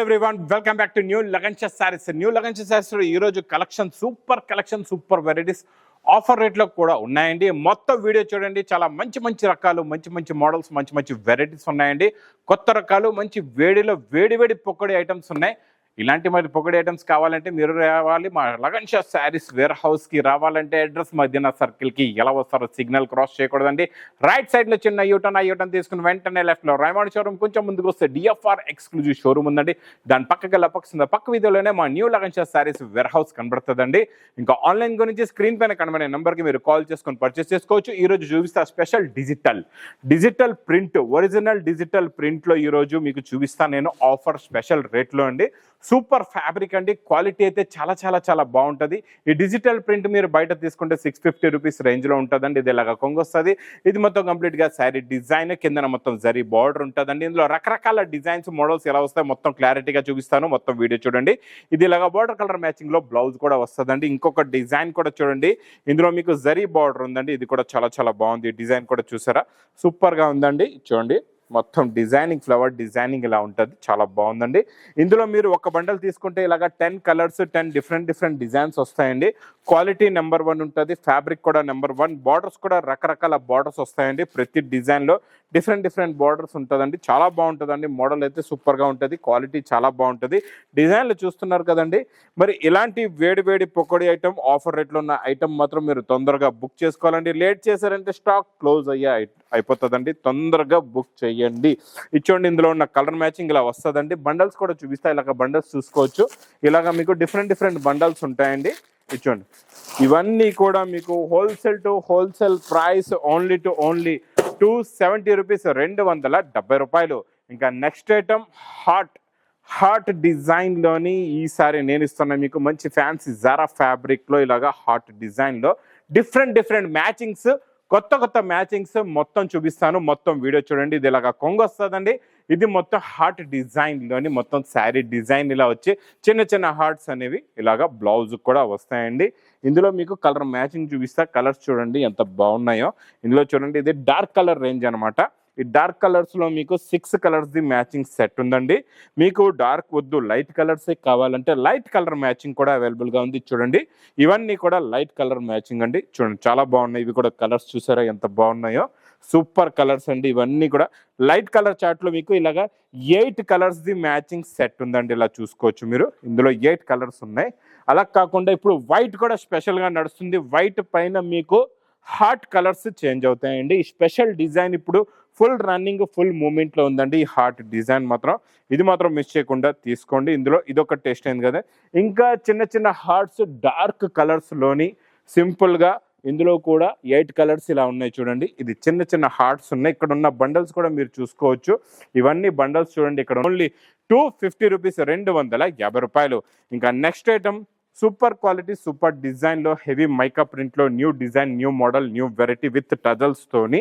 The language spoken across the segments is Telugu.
Everyone, welcome back to new Lagansha saris. New Lagansha saris ఈ రోజు కలెక్షన్ సూపర్ వెరైటీస్ ఆఫర్ రేట్లో కూడా ఉన్నాయండి. మొత్తం వీడియో చూడండి. చాలా మంచి రకాలు, మంచి మోడల్స్, మంచి వెరైటీస్ ఉన్నాయండి. కొత్త రకాలు, మంచి వేడి పొక్కడి ఐటమ్స్ ఉన్నాయి. ఇలాంటి మరి పొగడి ఐటమ్స్ కావాలంటే మీరు రావాలి మా లగన్షా శారీస్ వేర్ హౌస్కి. రావాలంటే అడ్రస్ మదీనా సర్కిల్కి ఎలా వస్తారో సిగ్నల్ క్రాస్ చేయకూడదండి. రైట్ సైడ్లో చిన్న యూటర్న్ తీసుకుని వెంటనే లెఫ్ట్లో రైమాండ్ షోరూమ్, కొంచెం ముందుకు వస్తే డిఎఫ్ఆర్ ఎక్స్క్లూజివ్ షోరూమ్ ఉందండి. దాని పక్క వీధిలోనే మా new Lagansha sarees warehouse కనబడుతుందండి. ఇంకా ఆన్లైన్ గురించి స్క్రీన్ పైన కనబడే నెంబర్కి మీరు కాల్ చేసుకొని పర్చేస్ చేసుకోవచ్చు. ఈరోజు చూపిస్తా special digital print, original digital ప్రింట్లో ఈరోజు మీకు చూపిస్తాను నేను ఆఫర్ స్పెషల్ రేట్లో అండి. సూపర్ ఫ్యాబ్రిక్ అండి. క్వాలిటీ అయితే చాలా బాగుంటుంది. ఈ డిజిటల్ ప్రింట్ మీరు బయట తీసుకుంటే 650 రూపీస్ రేంజ్లో ఉంటుందండి. ఇది ఇలాగా కొంగు వస్తుంది. ఇది మొత్తం కంప్లీట్గా శారీ డిజైన్, కింద మొత్తం జరీ బార్డర్ ఉంటుందండి. ఇందులో రకరకాల డిజైన్స్, మోడల్స్ ఎలా వస్తాయి మొత్తం క్లారిటీగా చూపిస్తాను. మొత్తం వీడియో చూడండి. ఇది ఇలాగా బార్డర్ కలర్ మ్యాచింగ్లో బ్లౌజ్ కూడా వస్తుందండి. ఇంకొక డిజైన్ కూడా చూడండి. ఇందులో మీకు జరీ బార్డర్ ఉందండి. ఇది కూడా చాలా బాగుంది. డిజైన్ కూడా చూసారా, సూపర్గా ఉందండి. చూడండి, మొత్తం డిజైనింగ్, ఫ్లవర్ డిజైనింగ్ ఇలా ఉంటుంది. చాలా బాగుందండి. ఇందులో మీరు ఒక బండల్ తీసుకుంటే ఇలాగా 10 కలర్స్, 10 డిఫరెంట్ డిజైన్స్ వస్తాయండి. క్వాలిటీ నెంబర్ 1 ఉంటుంది. ఫ్యాబ్రిక్ కూడా నెంబర్ 1. బార్డర్స్ కూడా రకరకాల బార్డర్స్ వస్తాయండి. ప్రతి డిజైన్లో డిఫరెంట్ బార్డర్స్ ఉంటుందండి. చాలా బాగుంటుందండి. మోడల్ అయితే సూపర్గా ఉంటుంది. క్వాలిటీ చాలా బాగుంటుంది. డిజైన్లు చూస్తున్నారు కదండి. మరి ఇలాంటి వేడి పొక్కడి ఐటమ్, ఆఫర్ రేట్లో ఉన్న ఐటమ్ మాత్రం మీరు తొందరగా బుక్ చేసుకోవాలండి. లేట్ చేశారంటే స్టాక్ క్లోజ్ అయిపోతుందండి. తొందరగా బుక్ చేయండి. ఇచ్చోండి, ఇందులో ఉన్న కలర్ మ్యాచింగ్ ఇలా వస్తుందండి. బండల్స్ కూడా చూపిస్తా. ఇలాగ బండల్స్ చూసుకోవచ్చు. ఇలాగ మీకు డిఫరెంట్ బండల్స్ ఉంటాయండి. ఇచ్చోండి, ఇవన్నీ కూడా మీకు హోల్సేల్ ప్రైస్ ఓన్లీ 270 రూపీస్, 270 రూపాయలు. ఇంకా నెక్స్ట్ ఐటమ్ హార్ట్ డిజైన్లోని ఈసారి నేను ఇస్తున్నా మీకు మంచి ఫ్యాన్సీ జారా ఫ్యాబ్రిక్లో ఇలాగా హార్ట్ డిజైన్లో డిఫరెంట్ మ్యాచింగ్స్, కొత్త మ్యాచింగ్స్ మొత్తం చూపిస్తాను. మొత్తం వీడియో చూడండి. ఇది ఇలాగా కొంగు వస్తుందండి. ఇది మొత్తం హార్ట్ డిజైన్లోని మొత్తం శారీ డిజైన్ ఇలా వచ్చి చిన్న హార్ట్స్ అనేవి ఇలాగా బ్లౌజ్ కూడా వస్తాయండి. ఇందులో మీకు కలర్ మ్యాచింగ్ చూపిస్తా. కలర్స్ చూడండి ఎంత బాగున్నాయో. ఇందులో చూడండి, ఇది డార్క్ కలర్ రేంజ్ అనమాట. ఈ డార్క్ కలర్స్లో మీకు 6 కలర్స్ది మ్యాచింగ్ సెట్ ఉందండి. మీకు డార్క్ వద్దు, లైట్ కలర్సే కావాలంటే లైట్ కలర్ మ్యాచింగ్ కూడా అవైలబుల్గా ఉంది. చూడండి, ఇవన్నీ కూడా లైట్ కలర్ మ్యాచింగ్ అండి. చూడండి, చాలా బాగున్నాయి. ఇవి కూడా కలర్స్ చూసారా ఎంత బాగున్నాయో. సూపర్ కలర్స్ అండి. ఇవన్నీ కూడా లైట్ కలర్ చార్ట్లో మీకు ఇలాగా 8 కలర్స్ది మ్యాచింగ్ సెట్ ఉందండి. ఇలా చూసుకోవచ్చు మీరు. ఇందులో 8 కలర్స్ ఉన్నాయి. అలా కాకుండా ఇప్పుడు వైట్ కూడా స్పెషల్గా నడుస్తుంది. వైట్ పైన మీకు హార్ట్ కలర్స్ చేంజ్ అవుతాయండి. ఈ స్పెషల్ డిజైన్ ఇప్పుడు ఫుల్ రన్నింగ్, ఫుల్ మూమెంట్లో ఉందండి. ఈ హార్ట్ డిజైన్ ఇది మాత్రం మిస్ చేయకుండా తీసుకోండి. ఇందులో ఇదొక టేస్ట్ అయింది కదా. ఇంకా చిన్న హార్ట్స్ డార్క్ కలర్స్లోని సింపుల్గా ఇందులో కూడా 8 కలర్స్ ఇలా ఉన్నాయి. చూడండి, ఇది చిన్న హార్ట్స్ ఉన్నాయి. ఇక్కడ ఉన్న బండల్స్ కూడా మీరు చూసుకోవచ్చు. ఇవన్నీ బండల్స్ చూడండి. ఇక్కడ ఓన్లీ 250 రూపీస్, 250 రూపాయలు. ఇంకా next item super quality, super డిజైన్లో హెవీ మైకా ప్రింట్లో new design, new model, new variety with టజల్స్తోని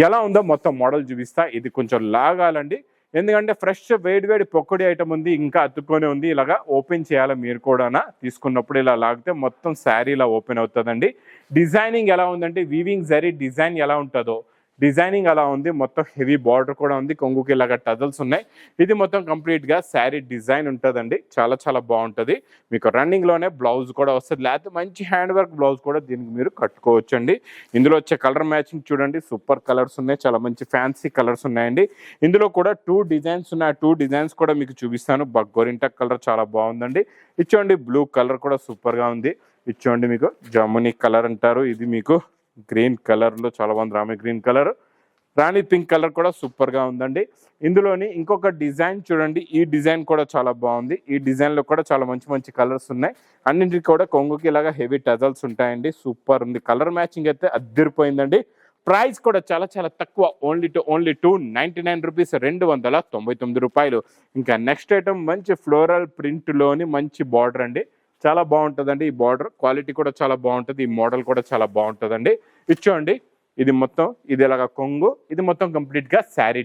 ఎలా ఉందో మొత్తం మోడల్ చూపిస్తా. ఇది కొంచెం లాగాలండి, ఎందుకంటే ఫ్రెష్ వేడి పొక్కడి ఐటమ్ ఉంది, ఇంకా అతుక్కొని ఉంది. ఇలాగా ఓపెన్ చేయాలి మీరు కూడా. తీసుకున్నప్పుడు ఇలా లాగితే మొత్తం శారీ ఇలా ఓపెన్ అవుతుందండి. డిజైనింగ్ ఎలా ఉందంటే వీవింగ్ జరీ డిజైన్ ఎలా ఉంటుందో డిజైనింగ్ అలా ఉంది. మొత్తం హెవీ బార్డర్ కూడా ఉంది. కొంగుకి ఇలాగా టజల్స్ ఉన్నాయి. ఇది మొత్తం కంప్లీట్గా శారీ డిజైన్ ఉంటుందండి. చాలా బాగుంటుంది. మీకు రన్నింగ్లోనే బ్లౌజ్ కూడా వస్తుంది. లేకపోతే మంచి హ్యాండ్ వర్క్ బ్లౌజ్ కూడా దీనికి మీరు కట్టుకోవచ్చు అండి. ఇందులో వచ్చే కలర్ మ్యాచింగ్ చూడండి, సూపర్ కలర్స్ ఉన్నాయి. చాలా మంచి ఫ్యాన్సీ కలర్స్ ఉన్నాయండి. ఇందులో కూడా 2 డిజైన్స్ ఉన్నాయి. 2 డిజైన్స్ కూడా మీకు చూపిస్తాను. గోరింటా కలర్ చాలా బాగుందండి. ఇచ్చోండి, బ్లూ కలర్ కూడా సూపర్గా ఉంది. ఇచ్చోండి, మీకు జమునీ కలర్ అంటారు. ఇది మీకు గ్రీన్ కలర్లో చాలా బాగుంది. రామీ గ్రీన్ కలర్, రాణి పింక్ కలర్ కూడా సూపర్గా ఉందండి. ఇందులోని ఇంకొక డిజైన్ చూడండి. ఈ డిజైన్ కూడా చాలా బాగుంది. ఈ డిజైన్లో కూడా చాలా మంచి కలర్స్ ఉన్నాయి. అన్నింటికి కూడా కొంగుకి ఇలాగా హెవీ టజల్స్ ఉంటాయండి. సూపర్ ఉంది. కలర్ మ్యాచింగ్ అయితే అద్దరిపోయిందండి. ప్రైస్ కూడా చాలా తక్కువ. ఓన్లీ 299 రూపీస్, 299 రూపాయలు. ఇంకా నెక్స్ట్ ఐటమ్ మంచి ఫ్లోరల్ ప్రింట్లోని మంచి బార్డర్ అండి. చాలా బాగుంటుందండి. ఈ బార్డర్ క్వాలిటీ కూడా చాలా బాగుంటుంది. ఈ మోడల్ కూడా చాలా బాగుంటుందండి. ఇచ్చోండి, ఇది మొత్తం ఇది ఇలాగా కొంగు. ఇది మొత్తం కంప్లీట్గా శారీ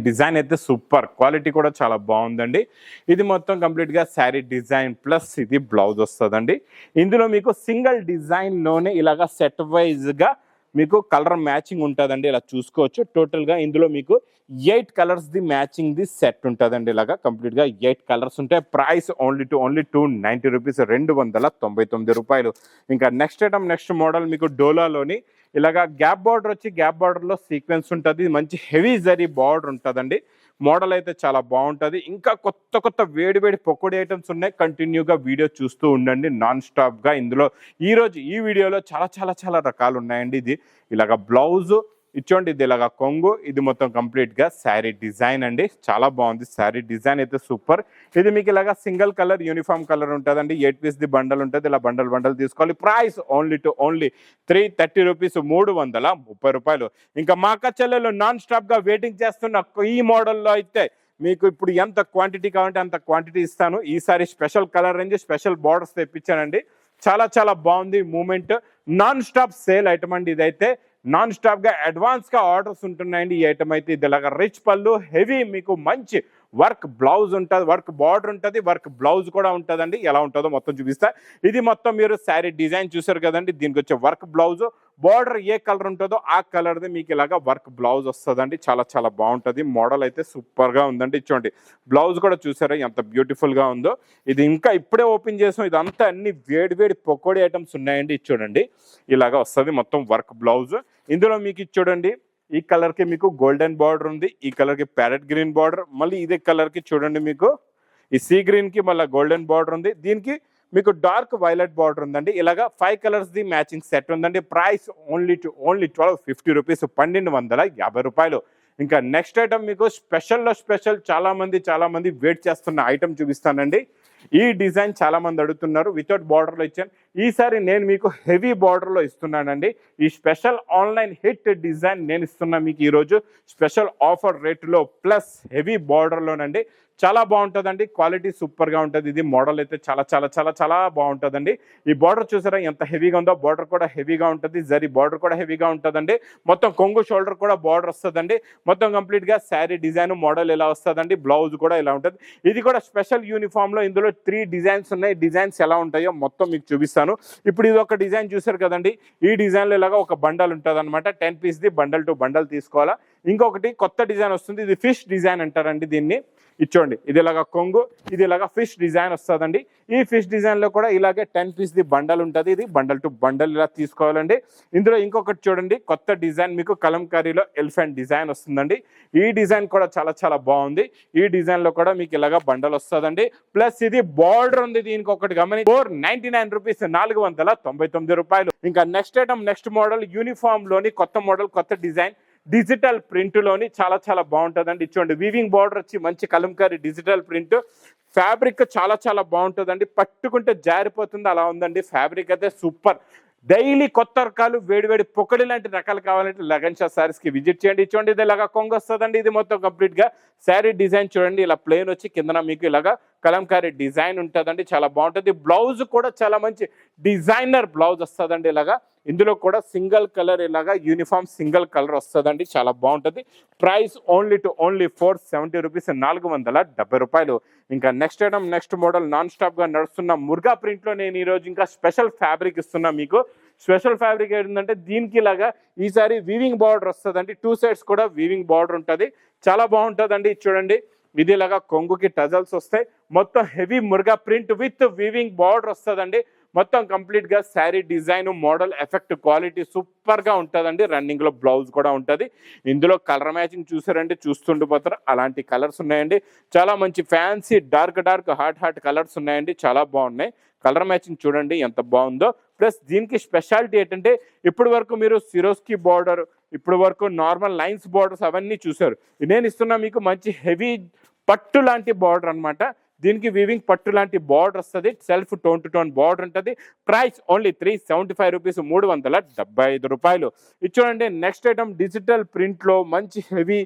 డిజైన్ అయితే సూపర్. క్వాలిటీ కూడా చాలా బాగుందండి. ఇది మొత్తం కంప్లీట్గా శారీ డిజైన్ ప్లస్ ఇది బ్లౌజ్ వస్తుందండి. ఇందులో మీకు సింగిల్ డిజైన్లోనే ఇలాగా సెట్ వైజ్గా మీకు కలర్ మ్యాచింగ్ ఉంటుందండి. ఇలా చూసుకోవచ్చు. టోటల్గా ఇందులో మీకు 8 colours the matching the set ఉంటుందండి. ఇలాగా కంప్లీట్గా 8 కలర్స్ ఉంటాయి. ప్రైస్ ఓన్లీ 290 రూపీస్, 299 రూపాయలు. ఇంకా నెక్స్ట్ ఐటమ్, నెక్స్ట్ మోడల్ మీకు డోలాలోని ఇలాగా గ్యాప్ బార్డర్ వచ్చి, గ్యాప్ బార్డర్లో సీక్వెన్స్ ఉంటుంది. మంచి హెవీ జరీ బార్డర్ ఉంటుందండి. మోడల్ అయితే చాలా బాగుంటుంది. ఇంకా కొత్త కొత్త వేడి వేడి పకోడీ ఐటమ్స్ ఉన్నాయి. కంటిన్యూగా వీడియో చూస్తూ ఉండండి నాన్ స్టాప్గా. ఇందులో ఈరోజు ఈ వీడియోలో చాలా చాలా చాలా రకాలు ఉన్నాయండి. ఇది ఇలాగ బ్లౌజు ఇచ్చోండి, ఇది ఇలాగా కొంగు, ఇది మొత్తం కంప్లీట్గా శారీ డిజైన్ అండి. చాలా బాగుంది. శారీ డిజైన్ అయితే సూపర్. ఇది మీకు ఇలాగా సింగిల్ కలర్ యూనిఫామ్ కలర్ ఉంటుందండి. 8 పీస్ ది బండల్ ఉంటుంది. ఇలా బండల్ తీసుకోవాలి. ప్రైస్ ఓన్లీ 330 రూపీస్, 330 రూపాయలు. ఇంకా మా అక్క చెల్లెలు నాన్ స్టాప్గా వెయిటింగ్ చేస్తున్న ఈ మోడల్లో అయితే మీకు ఇప్పుడు ఎంత క్వాంటిటీ కావాలంటే అంత క్వాంటిటీ ఇస్తాను. ఈసారి special colour range, special borders తెప్పించానండి. చాలా చాలా బాగుంది. Moment non stop sale item అండి. ఇదైతే నాన్ స్టాప్గా అడ్వాన్స్గా ఆర్డర్స్ ఉంటున్నాయండి. ఈ ఐటమ్ అయితే ఇది ఇలాగా రిచ్ పళ్ళు, హెవీ మీకు మంచి వర్క్ బ్లౌజ్ ఉంటుంది, వర్క్ బార్డర్ ఉంటుంది, వర్క్ బ్లౌజ్ కూడా ఉంటుందండి. ఎలా ఉంటుందో మొత్తం చూపిస్తా. ఇది మొత్తం మీరు శారీ డిజైన్ చూసారు కదండి. దీనికి వచ్చే వర్క్ బ్లౌజ్, బార్డర్ ఏ కలర్ ఉంటుందో ఆ కలర్ది మీకు ఇలాగా వర్క్ బ్లౌజ్ వస్తుందండి. చాలా చాలా బాగుంటుంది. మోడల్ అయితే సూపర్గా ఉందండి. చూడండి బ్లౌజ్ కూడా చూసారా ఎంత బ్యూటిఫుల్గా ఉందో. ఇది ఇంకా ఇప్పుడే ఓపెన్ చేసాం. ఇదంతా అన్ని వేడి వేడి పకోడీ ఐటమ్స్ ఉన్నాయండి. చూడండి ఇలాగా వస్తుంది మొత్తం వర్క్ బ్లౌజ్. ఇందులో మీకు చూడండి ఈ కలర్ కి మీకు గోల్డెన్ బార్డర్ ఉంది, ఈ కలర్ కి ప్యారెట్ గ్రీన్ బార్డర్, మళ్ళీ ఇదే కలర్ కి చూడండి మీకు ఈ సీ గ్రీన్ కి మళ్ళీ గోల్డెన్ బార్డర్ ఉంది. దీనికి మీకు డార్క్ వైలెట్ బార్డర్ ఉందండి. ఇలాగా 5 కలర్స్ ది మ్యాచింగ్ సెట్ ఉందండి. ప్రైస్ ఓన్లీ 1250 రూపీస్, 1250 రూపాయలు. ఇంకా నెక్స్ట్ ఐటమ్ మీకు స్పెషల్లో స్పెషల్, చాలా మంది వెయిట్ చేస్తున్న ఐటమ్ చూపిస్తానండి. ఈ డిజైన్ చాలా మంది అడుగుతున్నారు. వితౌట్ బార్డర్లో ఇచ్చాను. ఈసారి నేను మీకు హెవీ బార్డర్లో ఇస్తున్నానండి. ఈ స్పెషల్ ఆన్లైన్ హిట్ డిజైన్ నేను ఇస్తున్నా మీకు ఈరోజు స్పెషల్ ఆఫర్ రేటులో, ప్లస్ హెవీ బార్డర్లోనండి. చాలా బాగుంటుందండి. క్వాలిటీ సూపర్గా ఉంటుంది. ఇది మోడల్ అయితే చాలా చాలా చాలా చాలా బాగుంటుందండి. ఈ బార్డర్ చూసారా ఎంత హెవీగా ఉందో. బార్డర్ కూడా హెవీగా ఉంటుంది. జరీ బార్డర్ కూడా హెవీగా ఉంటుందండి. మొత్తం కొంగు షోల్డర్ కూడా బార్డర్ వస్తుందండి. మొత్తం కంప్లీట్గా శారీ డిజైన్ మోడల్ ఇలా వస్తుందండి. బ్లౌజ్ కూడా ఇలా ఉంటుంది. ఇది కూడా స్పెషల్ యూనిఫామ్లో. ఇందులో 3 డిజైన్స్ ఉన్నాయి. డిజైన్స్ ఎలా ఉంటాయో మొత్తం మీకు చూపిస్తాను. ఇప్పుడు ఇది ఒక డిజైన్ చూసారు కదండి. ఈ డిజైన్లో ఇలాగా ఒక బండల్ ఉంటుంది అనమాట. 10 పీస్ది బండల్ టు బండల్ తీసుకోవాలా. ఇంకొకటి కొత్త డిజైన్ వస్తుంది. ఇది ఫిష్ డిజైన్ అంటారండి దీన్ని. ఇచ్చోండి ఇది ఇలాగా కొంగు, ఇది ఇలాగా ఫిష్ డిజైన్ వస్తుందండి. ఈ ఫిష్ డిజైన్లో కూడా ఇలాగే 10 పీస్ది బండల్ ఉంటుంది. ఇది బండల్ టు బండల్ ఇలా తీసుకోవాలండి. ఇందులో ఇంకొకటి చూడండి కొత్త డిజైన్ మీకు కలంకారీలో ఎలిఫెంట్ డిజైన్ వస్తుందండి. ఈ డిజైన్ కూడా చాలా చాలా బాగుంది. ఈ డిజైన్లో కూడా మీకు ఇలాగా బండల్ వస్తుందండి. ప్లస్ ఇది బార్డర్ ఉంది. దీనికి ఒకటి గమని 499 రూపీస్, 499 రూపాయలు. ఇంకా next item, next model uniform లోని కొత్త మోడల్, కొత్త డిజైన్, డిజిటల్ ప్రింట్ లోని చాలా చాలా బాగుంటుందండి. చూడండి వీవింగ్ బార్డర్ వచ్చి మంచి కలంకారీ డిజిటల్ ప్రింట్. ఫ్యాబ్రిక్ చాలా చాలా బాగుంటుందండి. పట్టుకుంటే జారిపోతుంది అలా ఉందండి. ఫ్యాబ్రిక్ అయితే సూపర్. డైలీ కొత్త రకాలు, వేడివేడి పొకడి లాంటి రకాలు కావాలంటే లగన్ షా శారీస్కి విజిట్ చేయండి. చూడండి ఇది ఇలాగా కొంగు వస్తుందండి. ఇది మొత్తం కంప్లీట్గా శారీ డిజైన్ చూడండి ఇలా ప్లెయిన్ వచ్చి కిందన మీకు ఇలాగా కలంకారీ డిజైన్ ఉంటుందండి. చాలా బాగుంటుంది. బ్లౌజ్ కూడా చాలా మంచి డిజైనర్ బ్లౌజ్ వస్తుందండి. ఇలాగా ఇందులో కూడా సింగిల్ కలర్ ఇలాగా యూనిఫామ్ సింగిల్ కలర్ వస్తుందండి. చాలా బాగుంటుంది. ప్రైస్ ఓన్లీ 470 రూపీస్, 470 రూపాయలు. ఇంకా next item, next model non స్టాప్గా నడుస్తున్న ముర్గా ప్రింట్లో నేను ఈరోజు ఇంకా స్పెషల్ ఫ్యాబ్రిక్ ఇస్తున్నా మీకు. స్పెషల్ ఫ్యాబ్రిక్ ఏంటంటే దీనికి ఇలాగా ఈసారి వీవింగ్ బార్డర్ వస్తుందండి. 2 సైడ్స్ కూడా వీవింగ్ బార్డర్ ఉంటుంది. చాలా బాగుంటుందండి. చూడండి ఇది ఇలాగా కొంగుకి టజల్స్ వస్తాయి. మొత్తం హెవీ ముర్గా ప్రింట్ విత్ వీవింగ్ బార్డర్ వస్తుందండి. మొత్తం కంప్లీట్గా sari design, model, effect, quality సూపర్గా ఉంటుందండి. రన్నింగ్లో బ్లౌజ్ కూడా ఉంటుంది. ఇందులో కలర్ మ్యాచింగ్ చూసారంటే చూస్తుండిపోతారు. అలాంటి కలర్స్ ఉన్నాయండి. చాలా మంచి ఫ్యాన్సీ డార్క్ హాట్ కలర్స్ ఉన్నాయండి. చాలా బాగున్నాయి. కలర్ మ్యాచింగ్ చూడండి ఎంత బాగుందో. ప్లస్ దీనికి స్పెషాలిటీ ఏంటంటే ఇప్పటి వరకు మీరు సిరోస్కి బార్డర్, ఇప్పటి వరకు నార్మల్ లైన్స్ బార్డర్స్ అవన్నీ చూసారు. నేను ఇస్తున్నా మీకు మంచి హెవీ పట్టు లాంటి బార్డర్ అనమాట. దీనికి వీవింగ్ పట్టు లాంటి బార్డర్ వస్తుంది. Self tone to tone border ఉంటుంది. ప్రైస్ ఓన్లీ 375 రూపీస్, 375 రూపాయలు. ఇది చూడండి నెక్స్ట్ ఐటమ్ డిజిటల్ ప్రింట్లో మంచి హెవీ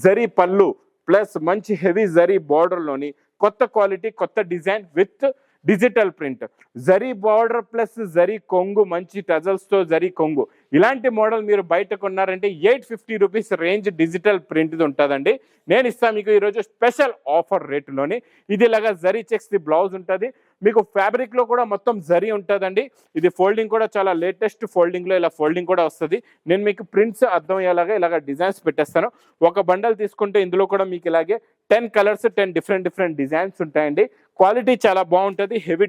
జరీ పళ్ళు ప్లస్ మంచి హెవీ జరీ బార్డర్లోని కొత్త క్వాలిటీ, కొత్త design with digital print. Zari border plus zari కొంగు, మంచి టజల్స్తో జరీ కొంగు. ఇలాంటి మోడల్ మీరు బయట కొన్నారంటే 850 రూపీస్ రేంజ్ డిజిటల్ ప్రింట్ది ఉంటుందండి. నేను ఇస్తాను మీకు ఈరోజు స్పెషల్ ఆఫర్ రేటులోని. ఇది ఇలాగా జరీ చెక్స్ ది బ్లౌజ్ ఉంటుంది, మీకు ఫ్యాబ్రిక్లో కూడా మొత్తం జరీ ఉంటుందండి. ఇది ఫోల్డింగ్ కూడా చాలా లేటెస్ట్ ఫోల్డింగ్లో ఇలా ఫోల్డింగ్ కూడా వస్తుంది. నేను మీకు ప్రింట్స్ అర్థం అయ్యేలాగా ఇలాగ డిజైన్స్ పెట్టేస్తాను. ఒక బండల్ తీసుకుంటే ఇందులో కూడా మీకు ఇలాగే 10 కలర్స్ 10 డిఫరెంట్ డిజైన్స్ ఉంటాయండి. క్వాలిటీ చాలా బాగుంటుంది. హెవీ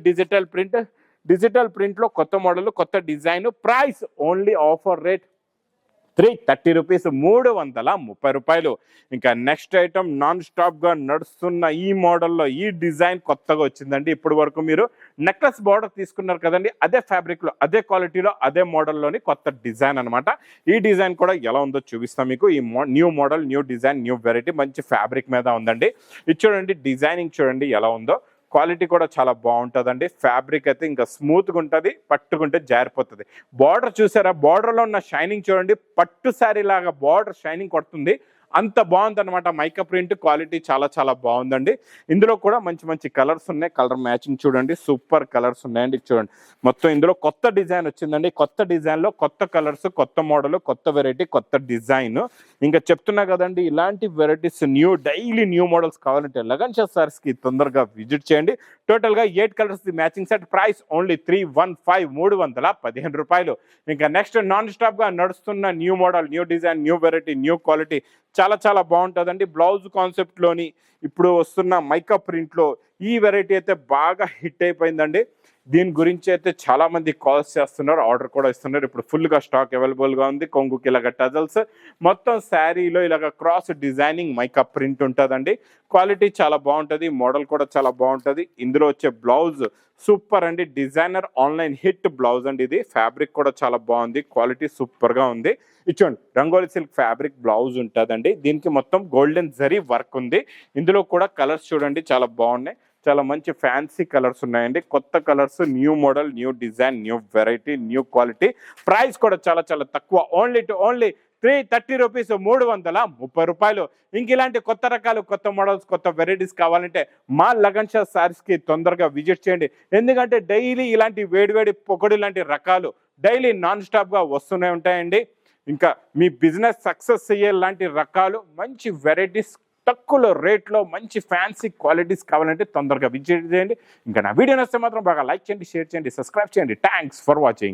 డిజిటల్ ప్రింట్లో కొత్త మోడల్ కొత్త design. Price only offer rate 330 rupees, 330 రూపాయలు. ఇంకా నెక్స్ట్ ఐటమ్ నాన్ స్టాప్గా నడుస్తున్న ఈ మోడల్లో ఈ డిజైన్ కొత్తగా వచ్చిందండి. ఇప్పటి వరకు మీరు నెక్లెస్ బార్డర్ తీసుకున్నారు కదండి, అదే ఫ్యాబ్రిక్లో అదే క్వాలిటీలో అదే మోడల్లోని కొత్త డిజైన్ అనమాట. ఈ డిజైన్ కూడా ఎలా ఉందో చూపిస్తాం మీకు. ఈ new model, new design, new variety, మంచి ఫ్యాబ్రిక్ మీద ఉందండి. ఇది చూడండి, డిజైనింగ్ చూడండి ఎలా ఉందో. క్వాలిటీ కూడా చాలా బాగుంటుందండి. ఫ్యాబ్రిక్ అయితే ఇంకా స్మూత్గా ఉంటుంది, పట్టుకుంటే జారిపోతుంది. బార్డర్ చూసారా, బార్డర్లో ఉన్న షైనింగ్ చూడండి, పట్టు శారీ లాగా బార్డర్ షైనింగ్ కొడుతుంది. అంత బాగుందన్నమాట. మైకా ప్రింట్ క్వాలిటీ చాలా బాగుందండి. ఇందులో కూడా మంచి కలర్స్ ఉన్నాయి. కలర్ మ్యాచింగ్ చూడండి, సూపర్ కలర్స్ ఉన్నాయండి. చూడండి మొత్తం ఇందులో కొత్త డిజైన్ వచ్చిందండి. కొత్త డిజైన్లో కొత్త కలర్స్, కొత్త మోడల్, కొత్త వెరైటీ, కొత్త డిజైన్. ఇంకా చెప్తున్నా కదండి, ఇలాంటి వెరైటీస్ డైలీ న్యూ మోడల్స్ కావాలంటే లగన్ షా సారీస్కి తొందరగా విజిట్ చేయండి. టోటల్గా 8 colours the matching set. Price only 315 రూపాయలు. ఇంకా నెక్స్ట్ నాన్ స్టాప్గా నడుస్తున్న new model, new design, new variety, new quality చాలా బాగుంటుందండి. బ్లౌజ్ కాన్సెప్ట్లోని ఇప్పుడు వస్తున్న మైకా ప్రింట్లో ఈ వెరైటీ అయితే బాగా హిట్ అయిపోయిందండి. దీని గురించి అయితే చాలామంది కాల్స్ చేస్తున్నారు, ఆర్డర్ కూడా ఇస్తున్నారు. ఇప్పుడు ఫుల్గా స్టాక్ అవైలబుల్గా ఉంది. కొంగుకి ఇలాగ టజల్స్, మొత్తం శారీలో ఇలాగ క్రాస్ డిజైనింగ్ మైకా ప్రింట్ ఉంటుందండి. క్వాలిటీ చాలా బాగుంటుంది, మోడల్ కూడా చాలా బాగుంటుంది. ఇందులో వచ్చే బ్లౌజ్ సూపర్ అండి, డిజైనర్ ఆన్లైన్ హిట్ బ్లౌజ్ అండి. ఇది ఫ్యాబ్రిక్ కూడా చాలా బాగుంది, క్వాలిటీ సూపర్గా ఉంది. ఇచ్చోండి రంగోలీ సిల్క్ ఫ్యాబ్రిక్ బ్లౌజ్ ఉంటుందండి. దీనికి మొత్తం గోల్డెన్ జరీ వర్క్ ఉంది. ఇందులో కూడా కలర్స్ చూడండి చాలా బాగున్నాయి, చాలా మంచి ఫ్యాన్సీ కలర్స్ ఉన్నాయండి. కొత్త colours, new model, new design, new variety, new quality. Price కూడా చాలా తక్కువ, ఓన్లీ 330 రూపీస్, 330 రూపాయలు. ఇంక ఇలాంటి కొత్త రకాలు, కొత్త మోడల్స్, కొత్త వెరైటీస్ కావాలంటే మా లగన్ షా సారీస్కి తొందరగా విజిట్ చేయండి. ఎందుకంటే డైలీ ఇలాంటి వేడివేడి పొగడు లాంటి రకాలు డైలీ నాన్ స్టాప్గా వస్తూనే ఉంటాయండి. ఇంకా మీ బిజినెస్ సక్సెస్ అయ్యే లాంటి రకాలు, మంచి వెరైటీస్, తక్కువ రేట్లో మంచి ఫ్యాన్సీ క్వాలిటీస్ కావాలంటే తొందరగా విజిట్ చేయండి. ఇంకా నా వీడియో నచ్చితే మాత్రం బాగా లైక్ చేయండి, షేర్ చేయండి, సబ్స్క్రైబ్ చేయండి. Thanks for watching.